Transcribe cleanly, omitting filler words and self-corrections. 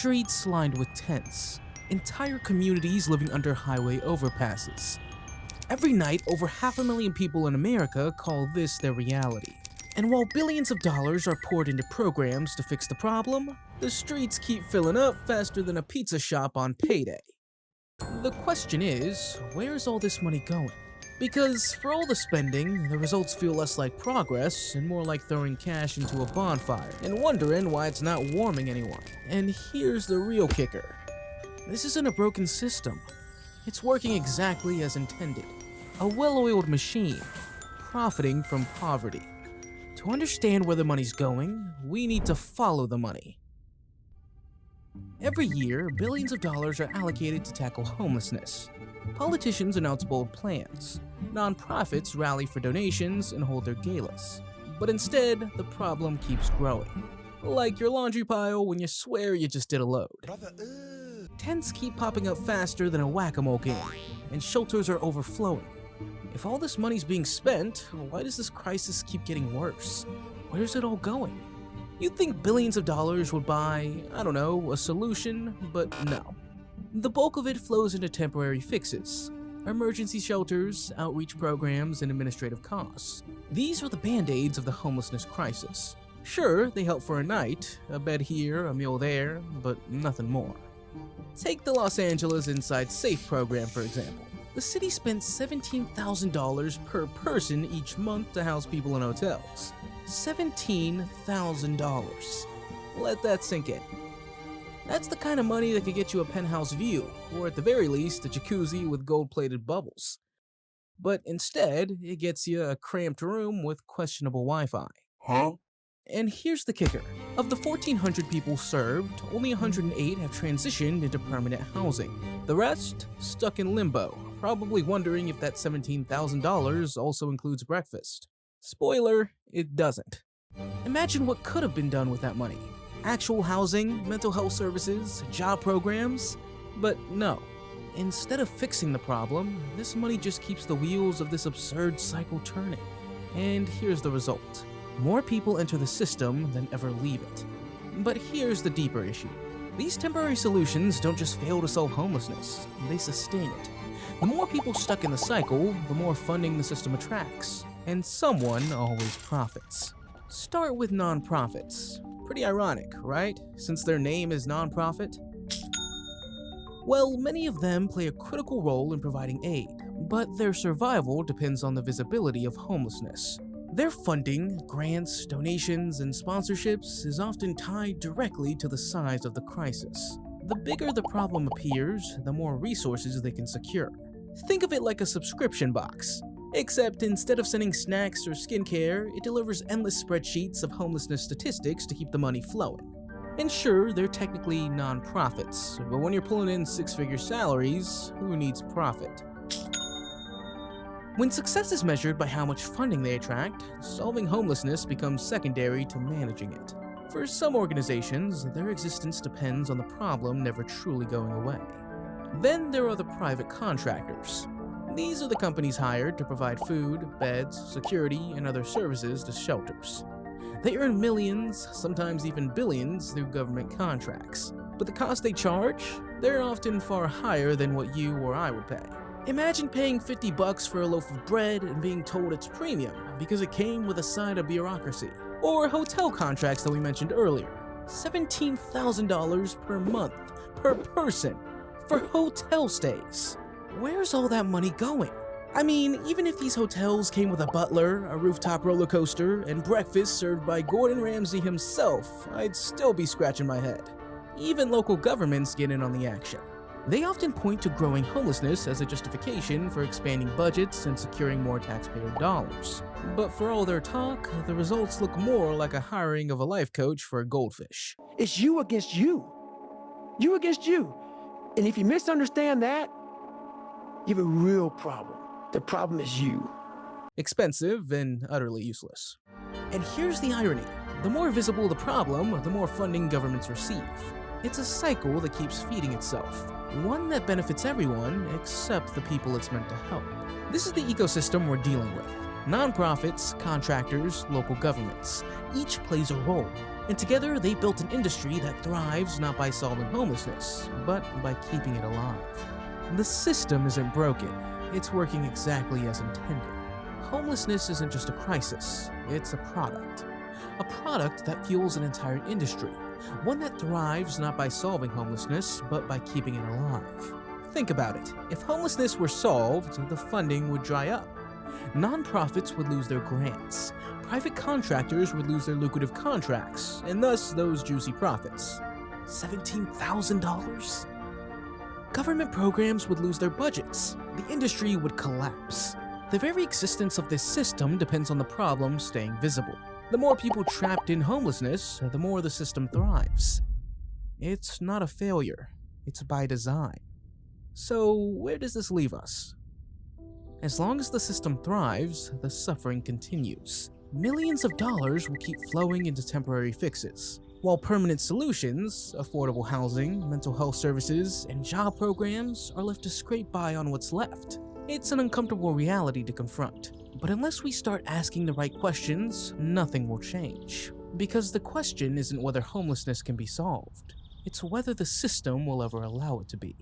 Streets lined with tents. Entire communities living under highway overpasses. Every night, over 500,000 people in America call this their reality. And while billions of dollars are poured into programs to fix the problem, the streets keep filling up faster than a pizza shop on payday. The question is, where's all this money going? Because for all the spending, the results feel less like progress and more like throwing cash into a bonfire and wondering why it's not warming anyone. And here's the real kicker. This isn't a broken system. It's working exactly as intended. A well-oiled machine, profiting from poverty. To understand where the money's going, we need to follow the money. Every year, billions of dollars are allocated to tackle homelessness. Politicians announce bold plans. Nonprofits rally for donations and hold their galas. But instead, the problem keeps growing. Like your laundry pile when you swear you just did a load. Tents keep popping up faster than a whack-a-mole game, and shelters are overflowing. If all this money's being spent, why does this crisis keep getting worse? Where's it all going? You'd think billions of dollars would buy, I don't know, a solution, but no. The bulk of it flows into temporary fixes. Emergency shelters, outreach programs, and administrative costs. These are the band-aids of the homelessness crisis. Sure, they help for a night, a bed here, a meal there, but nothing more. Take the Los Angeles Inside Safe program, for example. The city spent $17,000 per person each month to house people in hotels. $17,000. Let that sink in. That's the kind of money that could get you a penthouse view, or at the very least, a jacuzzi with gold-plated bubbles. But instead, it gets you a cramped room with questionable Wi-Fi. Huh? And here's the kicker. Of the 1,400 people served, only 108 have transitioned into permanent housing. The rest, stuck in limbo, probably wondering if that $17,000 also includes breakfast. Spoiler, it doesn't. Imagine what could have been done with that money. Actual housing, mental health services, job programs. But no. Instead of fixing the problem, this money just keeps the wheels of this absurd cycle turning. And here's the result. More people enter the system than ever leave it. But here's the deeper issue. These temporary solutions don't just fail to solve homelessness, they sustain it. The more people stuck in the cycle, the more funding the system attracts. And someone always profits. Start with nonprofits. Pretty ironic, right? Since their name is nonprofit? Well, many of them play a critical role in providing aid, but their survival depends on the visibility of homelessness. Their funding, grants, donations, and sponsorships is often tied directly to the size of the crisis. The bigger the problem appears, the more resources they can secure. Think of it like a subscription box. Except instead of sending snacks or skincare, it delivers endless spreadsheets of homelessness statistics to keep the money flowing. And sure, they're technically non-profits, but when you're pulling in six-figure salaries, who needs profit? When success is measured by how much funding they attract, solving homelessness becomes secondary to managing it. For some organizations, their existence depends on the problem never truly going away. Then there are the private contractors. These are the companies hired to provide food, beds, security, and other services to shelters. They earn millions, sometimes even billions, through government contracts. But the cost they charge? They're often far higher than what you or I would pay. Imagine paying $50 for a loaf of bread and being told it's premium because it came with a side of bureaucracy. Or hotel contracts that we mentioned earlier. $17,000 per month, per person, for hotel stays. Where's all that money going? I mean, even if these hotels came with a butler, a rooftop roller coaster, and breakfast served by Gordon Ramsay himself, I'd still be scratching my head. Even local governments get in on the action. They often point to growing homelessness as a justification for expanding budgets and securing more taxpayer dollars. But for all their talk, the results look more like a hiring of a life coach for a goldfish. It's you against you. You against you. And if you misunderstand that, you have a real problem. The problem is you. Expensive and utterly useless. And here's the irony. The more visible the problem, the more funding governments receive. It's a cycle that keeps feeding itself. One that benefits everyone except the people it's meant to help. This is the ecosystem we're dealing with. Nonprofits, contractors, local governments. Each plays a role. And together, they built an industry that thrives not by solving homelessness, but by keeping it alive. The system isn't broken, it's working exactly as intended. Homelessness isn't just a crisis, it's a product. A product that fuels an entire industry, one that thrives not by solving homelessness, but by keeping it alive. Think about it. If homelessness were solved, the funding would dry up. Nonprofits would lose their grants. Private contractors would lose their lucrative contracts, and thus those juicy profits. $17,000? Government programs would lose their budgets. The industry would collapse. The very existence of this system depends on the problem staying visible. The more people trapped in homelessness, the more the system thrives. It's not a failure, it's by design. So, where does this leave us? As long as the system thrives, the suffering continues. Millions of dollars will keep flowing into temporary fixes, while permanent solutions, affordable housing, mental health services, and job programs are left to scrape by on what's left. It's an uncomfortable reality to confront, but unless we start asking the right questions, nothing will change. Because the question isn't whether homelessness can be solved, it's whether the system will ever allow it to be.